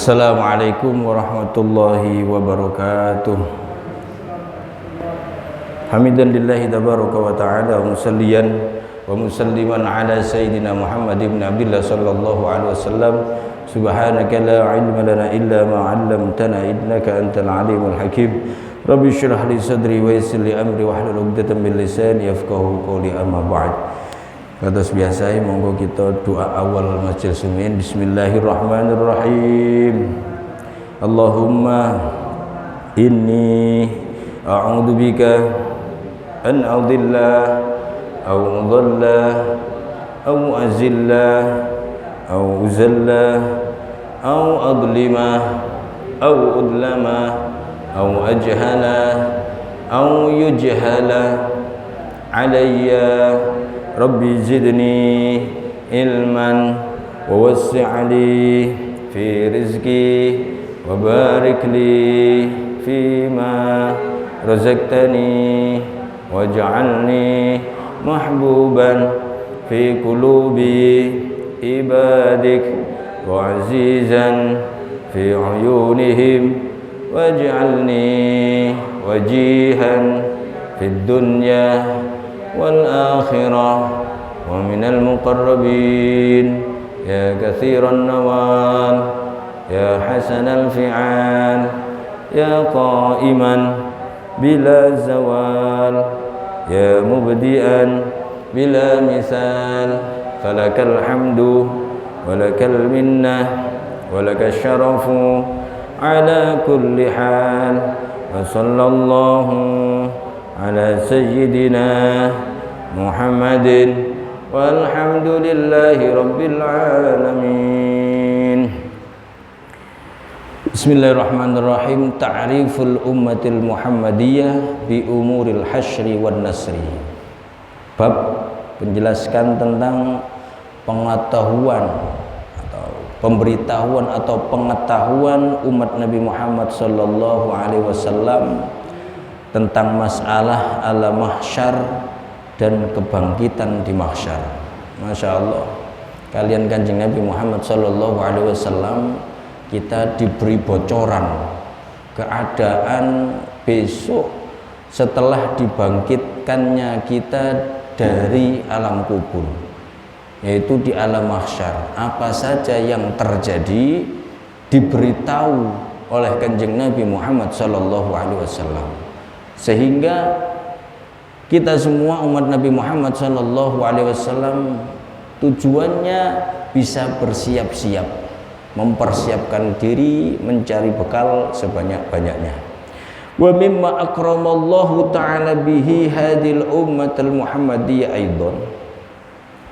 Assalamualaikum warahmatullahi wabarakatuh. Hamidan lillahi tabaraka wa ta'ala wa musalliyan wa musalliman ala sayyidina Muhammad ibn Abdillah sallallahu alaihi wasallam. Subhanaka la ilma lana illa ma 'allamtana innaka antal alimul hakim. Rabbi shrah li sadri wa yassir li amri wahlul 'uqdatam min lisani yafqahu qawli, amma ba'd. Kados biasa, monggo kita doa awal majelis sumin. Bismillahirrahmanirrahim. Allahumma inni a'udzu bika an adilla aw dhalla aw azilla aw uzalla aw adlima aw udlama aw ajhala aw yujhala alayya. Rabbi zidni ilman wa wassi'li fi rizqi wa barik li fima razaqtani waj'alni mahbuban fi qulubi ibadik wa azizan fi uyunihim waj'alni wajihan fid dunya wal akhirah wa minal muqarrabin ya katsiran nawal ya hasanal fi'al ya qa'iman bila zawal ya mubdi'an bila misal falakal hamdu walakal minnah walakal syarafu ala kulli hal. Wa sallallahu ala sayyidina Muhammadin walhamdulillahi rabbil alamin. Bismillahirrahmanirrahim. Ta'riful ummatil Muhammadiyah bi umuril hasyri wan nasri. Bab penjelaskan tentang pengetahuan atau pemberitahuan atau pengetahuan umat Nabi Muhammad sallallahu alaihi wasallam tentang masalah ala mahsyar dan kebangkitan di mahsyar. Masya Allah, kalian Kanjeng Nabi Muhammad sallallahu alaihi wasallam, kita diberi bocoran keadaan besok setelah dibangkitkannya kita dari alam kubur, yaitu di alam mahsyar. Apa saja yang terjadi diberitahu oleh Kanjeng Nabi Muhammad sallallahu alaihi wasallam, sehingga kita semua umat Nabi Muhammad sallallahu alaihi wasallam tujuannya bisa bersiap-siap, mempersiapkan diri mencari bekal sebanyak-banyaknya. Wa mimma akramallahu ta'ala bihi hadil ummatal muhammadiyah aidan,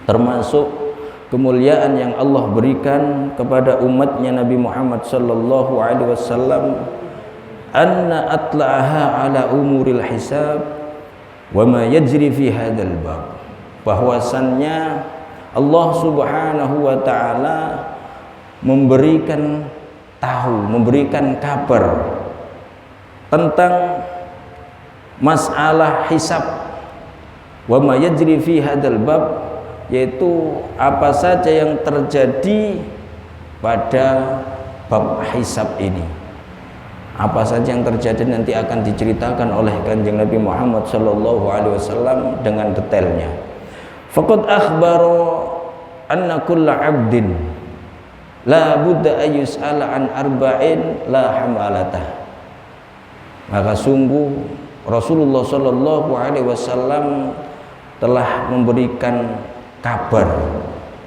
termasuk kemuliaan yang Allah berikan kepada umatnya Nabi Muhammad sallallahu alaihi wasallam, anna atla'aha ala umuril hisab wa ma yajri fi hadzal bab, bahwasannya Allah Subhanahu wa taala memberikan kabar tentang masalah hisab, wa ma yajri fi hadzal bab, yaitu apa saja yang terjadi pada bab hisab ini. Apa saja yang terjadi nanti akan diceritakan oleh Kanjeng Nabi Muhammad sallallahu alaihi wasallam dengan detailnya. Faqad akhbara anna kulla 'abdin la budda ayyus'ala an arba'in la hamalatah. Maka sungguh Rasulullah sallallahu alaihi wasallam telah memberikan kabar,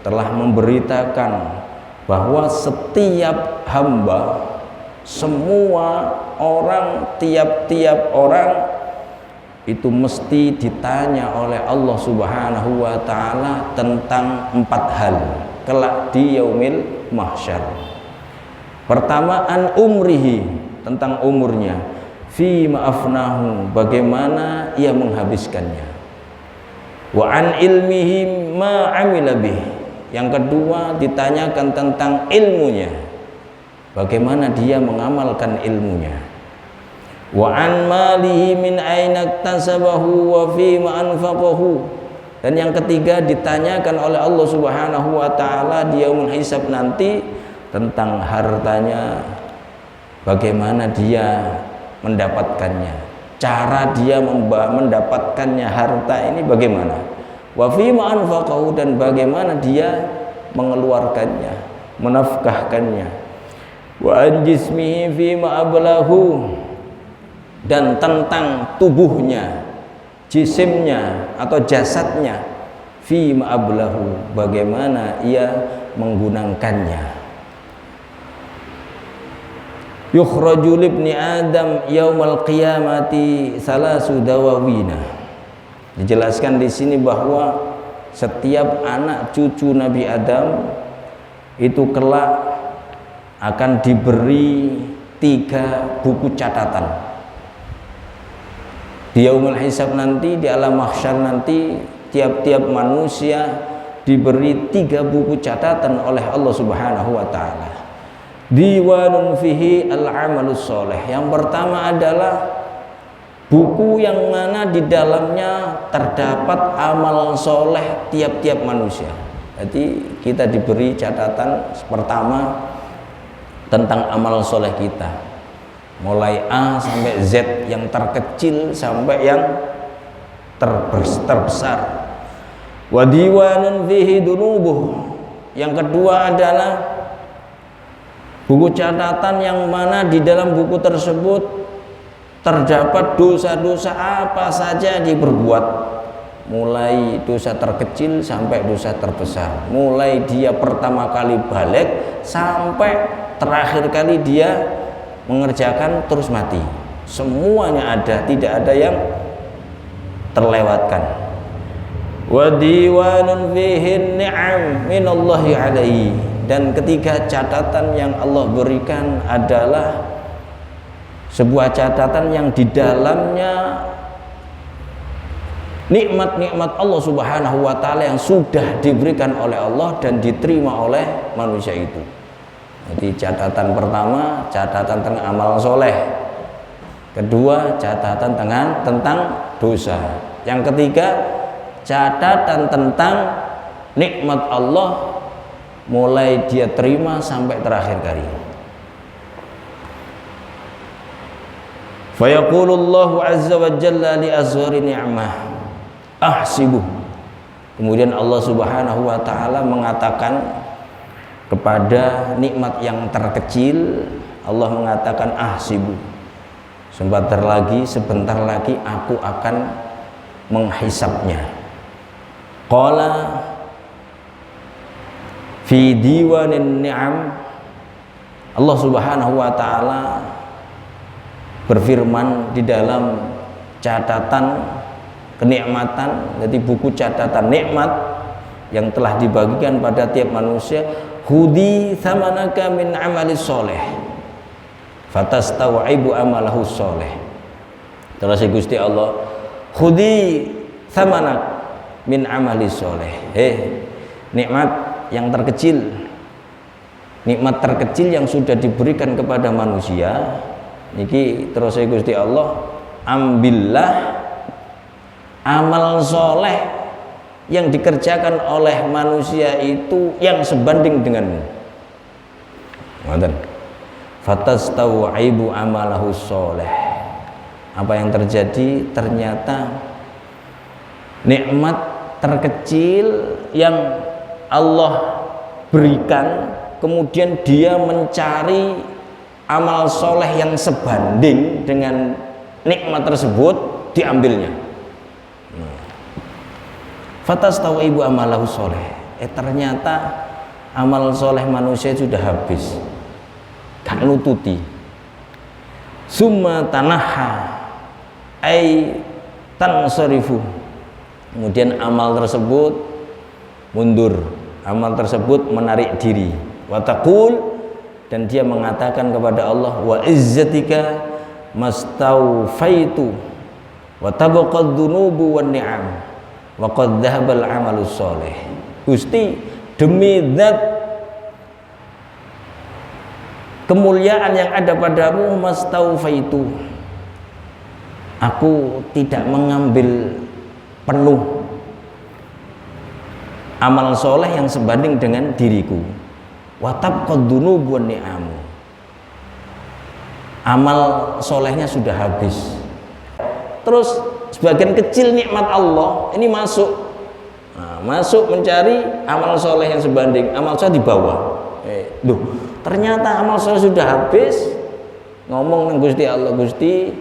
telah memberitakan bahwa setiap hamba, semua orang, tiap-tiap orang itu mesti ditanya oleh Allah Subhanahu wa taala tentang 4 hal kelak di yaumil mahsyar. Pertama, an umrihi, tentang umurnya, fi ma'afnahu, bagaimana ia menghabiskannya, wa an ilmihi ma amila bih, yang kedua ditanyakan tentang ilmunya, bagaimana dia mengamalkan ilmunya, wa an malihi min aina iktasabahu wa fi ma anfaqahu, Dan yang ketiga ditanyakan oleh Allah Subhanahu wa taala di yaumul hisab nanti tentang hartanya, bagaimana dia mendapatkannya, cara dia mendapatkannya harta ini bagaimana, wa fima anfaqahu, dan bagaimana dia mengeluarkannya, menafkahkannya, wa an jismihi fima ablahu, dan tentang tubuhnya, jisimnya atau jasadnya, fima ablahu, bagaimana ia menggunakannya. Yukhraju libni Adam yaumal qiyamati salasu dawawina. Dijelaskan di sini bahwa setiap anak cucu Nabi Adam itu kelak akan diberi 3 buku catatan. Di yaumul hisab nanti, di alam mahsyar nanti, tiap-tiap manusia diberi 3 buku catatan oleh Allah Subhanahu wa taala. Diwanun fihi al-amalus soleh. Yang pertama adalah buku yang mana di dalamnya terdapat amal soleh tiap-tiap manusia. Jadi kita diberi catatan pertama tentang amal soleh kita, mulai A sampai Z, yang terkecil sampai yang terbesar. Wa diwanun fihi dunubuh. Yang kedua adalah buku catatan yang mana di dalam buku tersebut terdapat dosa-dosa apa saja diperbuat, mulai dosa terkecil sampai dosa terbesar, mulai dia pertama kali balik sampai terakhir kali dia mengerjakan terus mati. Semuanya ada, tidak ada yang terlewatkan. Wa diwanun fihi ni'am minallahi alaihi. Dan ketiga catatan yang Allah berikan adalah sebuah catatan yang di dalamnya nikmat-nikmat Allah Subhanahu wa taala yang sudah diberikan oleh Allah dan diterima oleh manusia itu. Jadi catatan pertama, catatan tentang amal soleh. Kedua, catatan tentang dosa. Yang ketiga, catatan tentang nikmat Allah, mulai dia terima sampai terakhir kali. Fa yaqulullahu azza wa jalla li azhari ni'mah ahsibuh. Kemudian Allah Subhanahu wa taala mengatakan kepada nikmat yang terkecil, Allah mengatakan ahsibu, sebentar lagi aku akan menghisapnya. Qala fi diwanin ni'am, Allah Subhanahu wa taala berfirman di dalam catatan kenikmatan, jadi buku catatan nikmat yang telah dibagikan pada tiap manusia, khudi thamanaka min amalis soleh fatastawibu amalahu soleh. Terus Gusti Allah, khudi thamanak min amalis soleh. Nikmat yang terkecil, nikmat terkecil yang sudah diberikan kepada manusia niki, terus Gusti Allah, ambillah amal soleh yang dikerjakan oleh manusia itu yang sebanding denganmu. Ngoten. Fatastawibu amalahu soleh. Apa yang terjadi? Ternyata nikmat terkecil yang Allah berikan, kemudian dia mencari amal soleh yang sebanding dengan nikmat tersebut, diambilnya. Fatastawibu amalahu soleh. Ternyata amal soleh manusia sudah habis, gak nututi. Summa tanaha ay tansarifu. Kemudian amal tersebut mundur, amal tersebut menarik diri. Wa taqul, dan dia mengatakan kepada Allah, wa izzatika mastawfaitu wa tabaqad dunubu wan ni'am wa qad dhahabal amalus soleh. Gusti, demi zat kemuliaan yang ada padamu, mastawfaitu, aku tidak mengambil penuh amal soleh yang sebanding dengan diriku. wa tabqad dzunub wan ni'am. Amal solehnya sudah habis. Terus sebagian kecil nikmat Allah ini masuk. Nah, masuk mencari amal soleh yang sebanding, amal soleh di bawah. Duh, ternyata amal soleh sudah habis. Ngomong nang Gusti Allah, Gusti,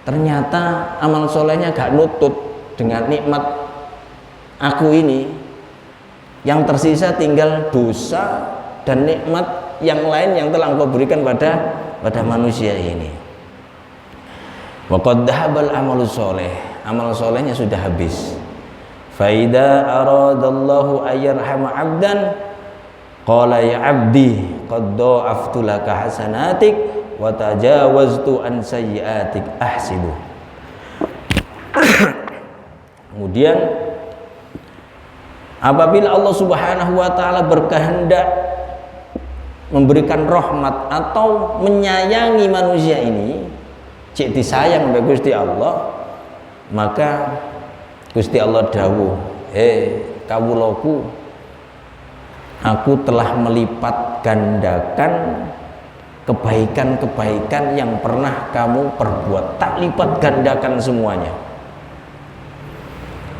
ternyata amal solehnya gak nutut dengan nikmat aku ini. Yang tersisa tinggal dosa dan nikmat yang lain yang telah Engkau berikan pada manusia ini. Wa qad dhahabal amalu soleh, amal solehnya sudah habis. Fa idza aradallahu ayyarhama 'abdan qala ya 'abdi qad dha'aftu laka hasanatik wa tajawaztu an sayyi'atik ahsibu. Kemudian apabila Allah Subhanahu wa taala berkehendak memberikan rahmat atau menyayangi manusia ini, cek disayang oleh Gusti Allah, maka Gusti Allah dawuh, kawulaku, aku telah melipat gandakan kebaikan-kebaikan yang pernah kamu perbuat, tak lipat gandakan semuanya.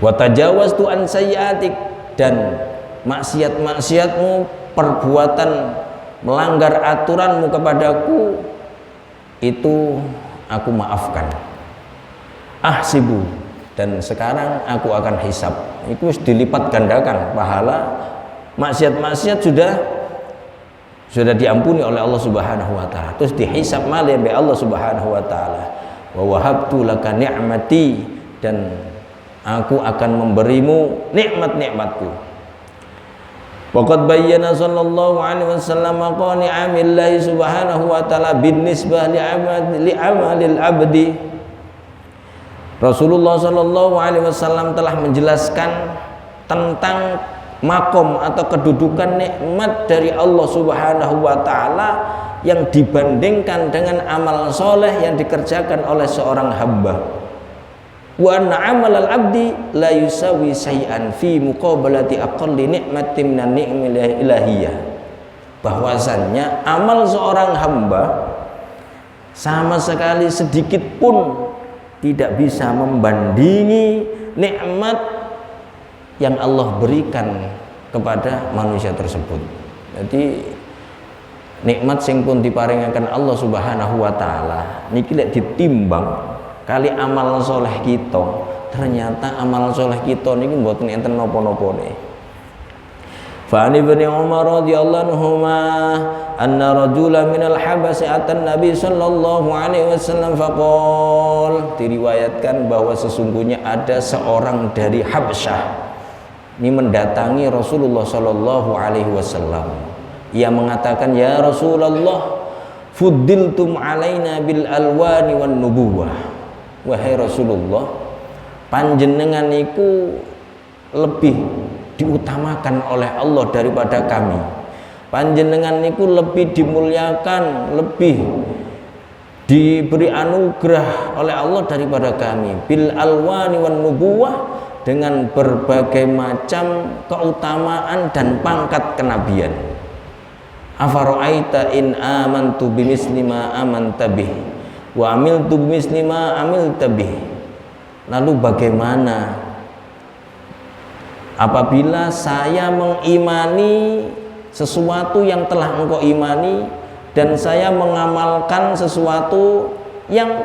Wa tajawaztu an sayyi'atik, dan maksiat-maksiatmu, perbuatan melanggar aturanmu kepadaku itu aku maafkan. Ahsibu, dan sekarang aku akan hisab. Itu dilipat gandakan pahala maksiat-maksiat sudah diampuni oleh Allah Subhanahu wa taala. Terus dihisab malih oleh Allah Subhanahu wa taala. Wa wahabtu laka ni'mati, dan aku akan memberimu nikmat-nikmatku. Waqad bayyana sallallahu alaihi wasallam qani'amillahi subhanahu wa ta'ala binisbah li amalil abdi. Rasulullah sallallahu alaihi wasallam telah menjelaskan tentang makom atau kedudukan nikmat dari Allah Subhanahu wa ta'ala yang dibandingkan dengan amal soleh yang dikerjakan oleh seorang hamba. Wa anna amalal abdi la yusawi syai'an fi muqabalati aqalli ni'matin minan ni'mil ilahiyah. Bahwasannya amal seorang hamba sama sekali sedikit pun tidak bisa membandingi nikmat yang Allah berikan kepada manusia tersebut. Jadi nikmat sing pun diparingaken Allah Subhanahu wa taala niki lek ditimbang kali amal soleh kita, ternyata amal soleh kita niki mboten enten napa-napane. Fa an Ibnu Umar radhiyallahu anhuma anna rajulan minal habasi atan Nabi sallallahu alaihi wasallam faqol, diriwayatkan bahwa sesungguhnya ada seorang dari Habsyah ini mendatangi Rasulullah sallallahu alaihi wasallam. Ia mengatakan, ya Rasulullah, fuddiltum alaina bil alwani wan nubuwah. Wahai Rasulullah, panjenengan niku lebih diutamakan oleh Allah daripada kami. Panjenengan niku lebih dimuliakan, lebih diberi anugerah oleh Allah daripada kami. Bil alwani wan nubuwah, dengan berbagai macam keutamaan dan pangkat kenabian. Afara'aita in amantu bimisli ma amanta bih wa amiltu bimisli ma amilta bih. Lalu bagaimana apabila saya mengimani sesuatu yang telah engkau imani dan saya mengamalkan sesuatu yang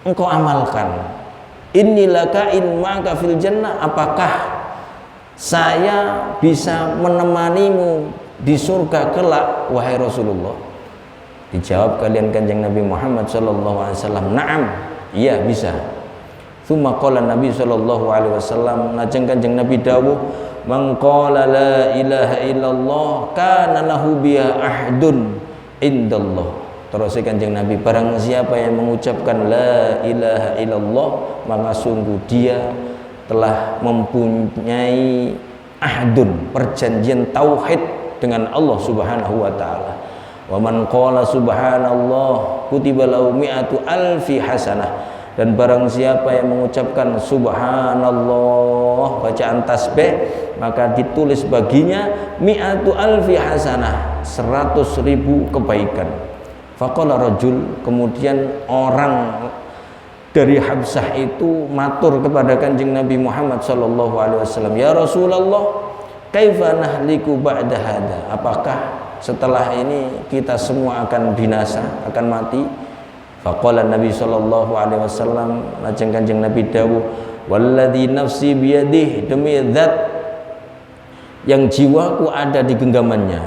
engkau amalkan? Innilaka in ma'aka fil jannah, apakah saya bisa menemanimu di surga kelak wahai Rasulullah? Dijawab kalian Kanjeng Nabi Muhammad sallallahu alaihi wasallam, "Na'am." Iya, bisa. Tsumma qala Nabi sallallahu alaihi wasallam, lajeng Kanjeng Nabi dawuh, "Man qala la ilaha illallah kana lahu biha ahdun indallah." Terus Kanjeng Nabi, barang siapa yang mengucapkan la ilaha illallah, maka sungguh dia telah mempunyai ahdun, perjanjian tauhid dengan Allah Subhanahu wa taala. Wa man qala subhanallah kutiba lahu mi'atu alfi hasanah, dan barang siapa yang mengucapkan subhanallah, bacaan tasbih, maka ditulis baginya mi'atu alfi hasanah, 100.000 kebaikan. Faqala rajul, kemudian orang dari Habsah itu matur kepada Kanjeng Nabi Muhammad sallallahu alaihi wasallam, "Ya Rasulullah, kaifa nahliku ba'da hada?" Apakah setelah ini kita semua akan binasa, akan mati? Faqala Nabi sallallahu alaihi wasallam, lajeng Kanjeng Nabi dawuh, "Walladzi nafsi biyadihi, demi zat yang jiwaku ada di genggamannya,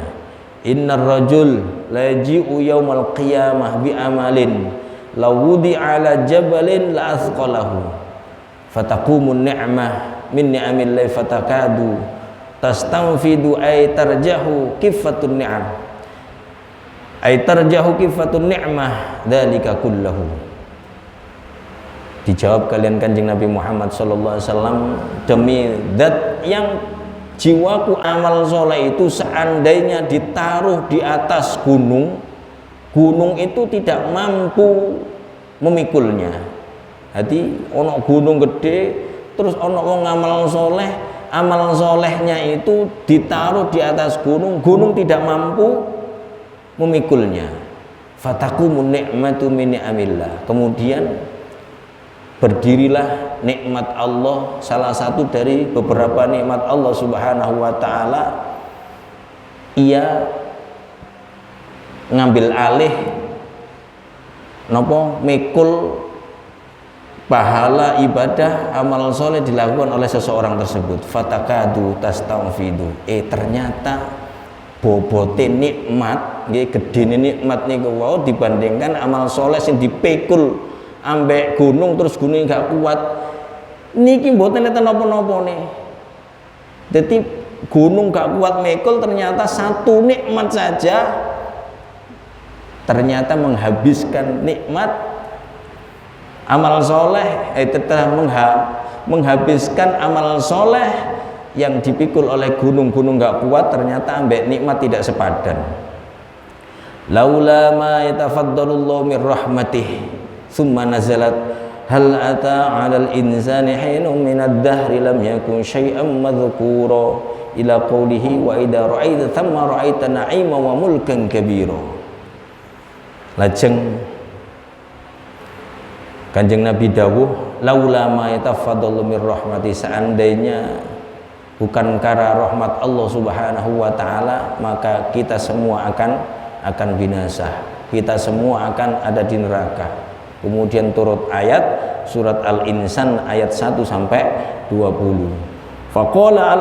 innar rajul la yaji'u yaumal qiyamah bi amalin law wudi'a ala jabalin la asqalahu fataqumun ni'mah min ni'amillahi fatakadu tastanfidu ay tarjahu kifatun ni'am ay tarjahu kifatun ni'mah dzalika kullahu." Dijawab kalian Kanjeng Nabi Muhammad sallallahu alaihi wasallam, demi zat yang jiwaku amal soleh itu seandainya ditaruh di atas gunung, gunung itu tidak mampu memikulnya. Jadi ono gunung gede, terus ono wong amal soleh, amal solehnya itu ditaruh di atas gunung, gunung tidak mampu memikulnya. Fataqumun ni'matu min ni'amillah, kemudian berdirilah nikmat Allah, salah satu dari beberapa nikmat Allah Subhanahu wa taala, ia ngambil alih nopo mikul pahala ibadah amal soleh dilakukan oleh seseorang tersebut. Fatakadu tastanfidu, ternyata bobote nikmat nggih, gedene nikmat niku wau dibandingkan amal soleh sing dipikul ambek gunung terus gunung gak kuat niki mboten enten napa-napa nih. Jadi gunung gak kuat mikul, ternyata satu nikmat saja ternyata menghabiskan nikmat amal soleh, telah menghabiskan amal soleh yang dipikul oleh gunung-gunung gak kuat, ternyata ambek nikmat tidak sepadan. Laula ma yatafaddalullahu min rahmatih summa nazalat hal ata 'alal insani hinun minad dahri lam yakun syai'an madhkura ila qawlihi wa idza ra'aita thamma ra'aita na'ima wa mulkan kabira. Lajeng Kanjeng Nabi dawuh, laula ma yatafaddalu mir rahmati, seandainya bukan karena rahmat Allah Subhanahu wa taala, maka kita semua akan binasa, kita semua akan ada di neraka. Kemudian turut ayat surat Al-Insan ayat 1 sampai 20. Faqala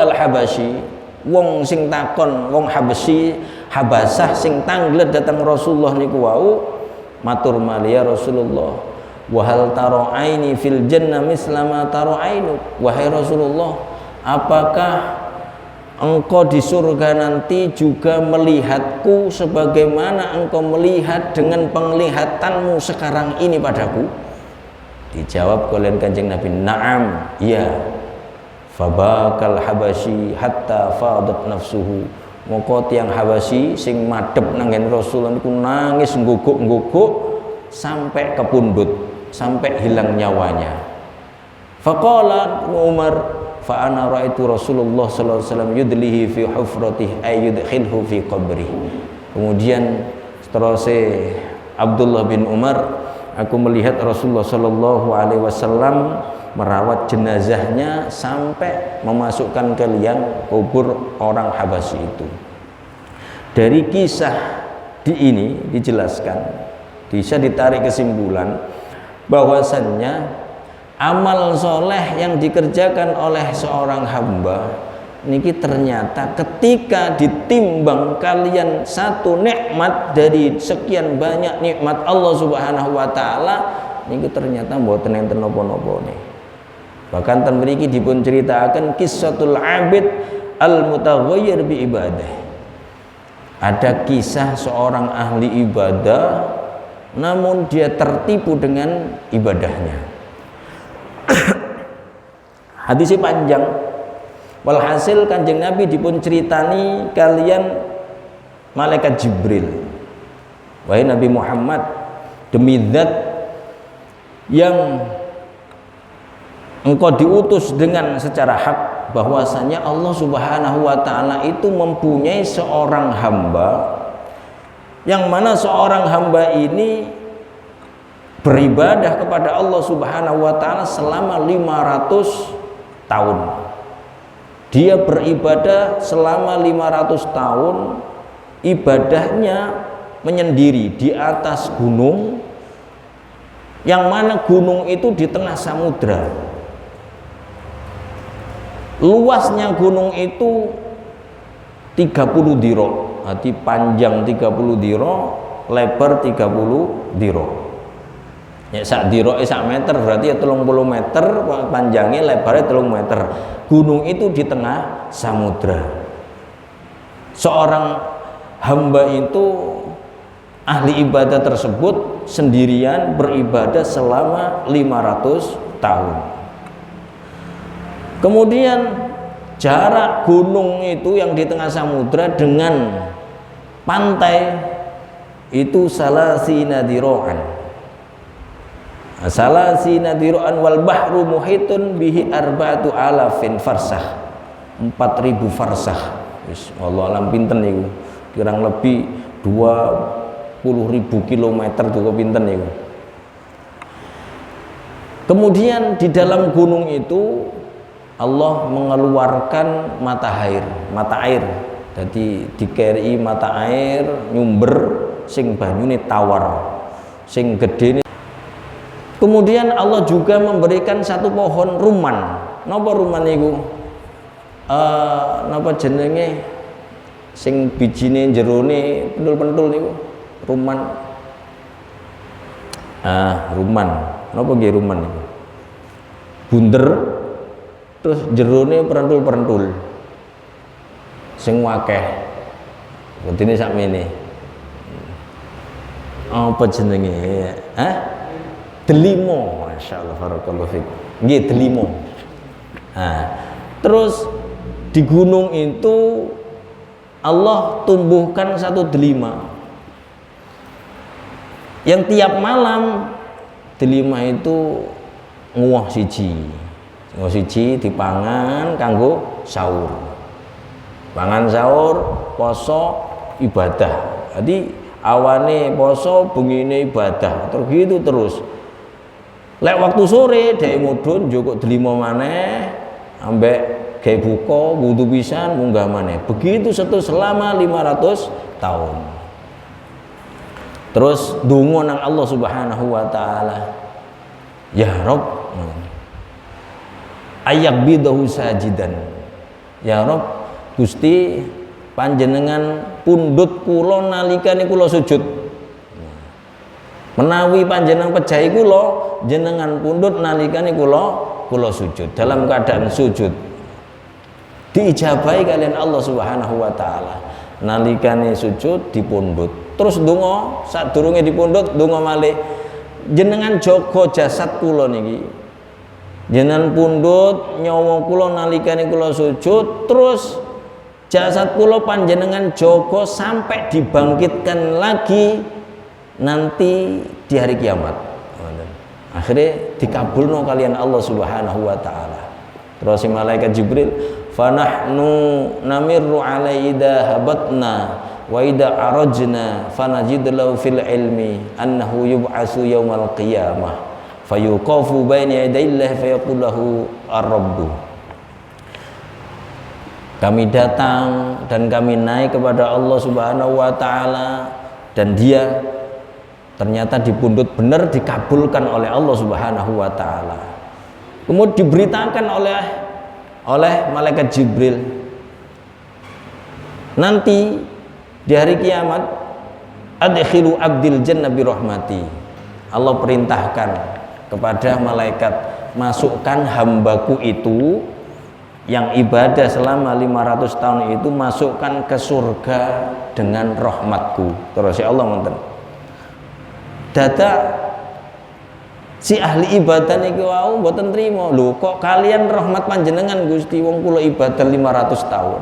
al-Habasyi, wong sing takon, wong Habasah sing tanglet datang Rasulullah niku wau matur mali, ya Rasulullah, wa hal tara aini fil jannah mislama tara ainuk, wahai Rasulullah, apakah engkau di surga nanti juga melihatku sebagaimana engkau melihat dengan penglihatanmu sekarang ini padaku? Dijawab oleh Kanjeng Nabi, na'am, iya. Fabakal Habasyi hatta fadat nafsuhu, moko tiyang Habasyi sing madhep nanggen Rasulullah niku nangis ngguguk-ngguguk sampai kepundhut, sampai hilang nyawanya. Faqala Umar, fa ana ra'aitu Rasulullah sallallahu alaihi wasallam yudlihi fi hufratihi ay yudkhilhu fi qabrihi. Kemudian seterusnya Abdullah bin Umar, aku melihat Rasulullah sallallahu alaihi wasallam merawat jenazahnya sampai memasukkan ke liang kubur orang Habasyi itu. Dari kisah ini dijelaskan, bisa ditarik kesimpulan bahwasannya amal soleh yang dikerjakan oleh seorang hamba niki ternyata ketika ditimbang kalian satu nikmat dari sekian banyak nikmat Allah Subhanahu wa taala niki ternyata mboten enten napa-napa nih. Bahkan ten mriki dipun ceritakan kisahul abid al-mutaghayyir bi ibadah. Ada kisah seorang ahli ibadah namun dia tertipu dengan ibadahnya. Hadisnya panjang. Walhasil Kanjeng Nabi dipun ceritani kalian malaikat Jibril. Wahai Nabi Muhammad, demi zat yang engkau diutus dengan secara hak, bahwasanya Allah Subhanahu wa taala itu mempunyai seorang hamba, yang mana seorang hamba ini beribadah kepada Allah Subhanahu wa taala selama 500 tahun. Dia beribadah selama 500 tahun, ibadahnya menyendiri di atas gunung, yang mana gunung itu di tengah samudra. Luasnya gunung itu 30 diro, arti panjang 30 diro, lebar 30 diro. Ya sak diro sak meter, berarti ya 30 meter panjangnya, lebarnya 30 meter. Gunung itu di tengah samudra. Seorang hamba itu, ahli ibadah tersebut sendirian beribadah selama 500 tahun. Kemudian jarak gunung itu yang di tengah samudra dengan pantai itu salasina diro'an. Salasina diro'an wal bahru muhitun bihi arba'atu alafin farsah. 4000 farsah. Allah alam pinten niku. Kurang lebih 20.000 kilometer juga pinten niku. Kemudian di dalam gunung itu Allah mengeluarkan mata air. Jadi dikeri mata air nyumber sing banyune tawar, sing gede. Kemudian Allah juga memberikan satu pohon rumman. Napa rumman niku? Napa jenenge sing bijine jerone pentul-pentul niku? Rumman. Rumman. Napa nggih rumman niku? Bunder terus jerone perentul-perentul sing wakeh gedene sakmene. Apa jenenge? Delimo. Masyaallah, barakallahu fik. Nggih, delimo. Terus di gunung itu Allah tumbuhkan satu delima yang tiap malam delima itu nguwah siji dipangan kanggo sahur. Pangan sahur, poso, ibadah. Jadi awane poso, bengine ibadah. Terus gitu terus. Lek waktu sore dhek mudhun njukuk delima maneh ambek gawe buka, wudu pisan munggah maneh. Begitu selama 500 tahun. Terus ndonga nang Allah Subhanahu wa taala. Ya Rabb, ayak bidahu sajidan. Ya Rob, Gusti panjenengan pundhut kula nalikane kula sujud. Menawi panjenengan pejahi kula, jenengan pundhut nalikane kula sujud, dalam keadaan sujud. Diijabahi kalian Allah Subhanahu wa taala. Nalikane sujud dipundhut. Terus ndonga, sadurunge dipundhut ndonga malih. Jenengan jaga jasad kula niki. Jenengan pundhut nyawa kula nalikane kula sujud, terus jasad kula panjenengan jaga sampai dibangkitkan lagi nanti di hari kiamat. Akhirnya dikabulno kalian Allah Subhanahu wa taala. Terus si malaikat Jibril, "Fanahnu namirru alai idza habatna wa idza arajna fanajid lahu fil ilmi annahu yub'atsu yaumal qiyamah." Fayuqafu baina yadayillah fayaqullahu ar-rabbu. Kami datang dan kami naik kepada Allah Subhanahu wa taala, dan dia ternyata dipundhut benar, dikabulkan oleh Allah Subhanahu wa taala. Kemudian diberitakan oleh malaikat Jibril, nanti di hari kiamat, adkhilu abdil jannah bi rahmati. Allah perintahkan kepada malaikat, masukkan hambaku itu yang ibadah selama 500 tahun itu, masukkan ke surga dengan rahmatku. Terus ya Allah ngoten. Data si ahli ibadah niki wau mboten trima. Lho kok kalian rahmat panjenengan Gusti, wong kula ibadah 500 tahun.